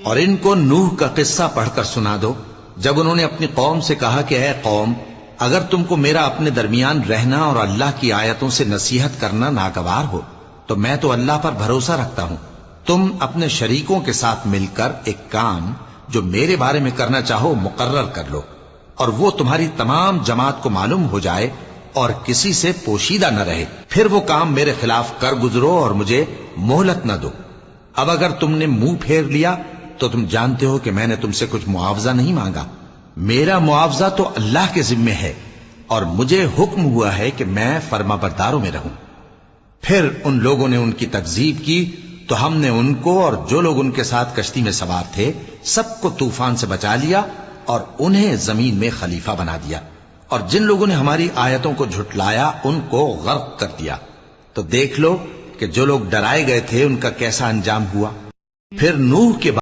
और इनको नूह का किस्सा पढ़कर सुना दो, जब उन्होंने अपनी कौम से कहा कि ऐ कौम, अगर तुमको मेरा अपने दरमियान रहना और अल्लाह की आयतों से नसीहत करना नागवार हो तो मैं तो अल्लाह पर भरोसा रखता हूं। तुम अपने शरीकों के साथ मिलकर एक काम जो मेरे बारे में करना चाहो मुकर्रर कर लो, और वो तुम्हारी तमाम जमात को मालूम हो जाए और किसी से पोशीदा न रहे। फिर वो काम मेरे खिलाफ कर गुजरो और मुझे मोहलत न दो। अब अगर तुमने मुंह फेर लिया तो तुम जानते हो कि मैंने तुमसे कुछ मुआवजा नहीं मांगा। मेरा मुआवजा तो अल्लाह के जिम्मे है और मुझे हुक्म हुआ है कि मैं फर्माबरदारों में रहूं। फिर उन लोगों ने उनकी तकजीब की तो हमने उनको और जो लोग उनके साथ कश्ती में सवार थे सबको तूफान से बचा लिया और उन्हें जमीन में खलीफा बना दिया, और जिन लोगों ने हमारी आयतों को झुटलाया उनको गर्क कर दिया। तो देख लो कि जो लोग डराए गए थे उनका कैसा अंजाम हुआ। फिर नूह के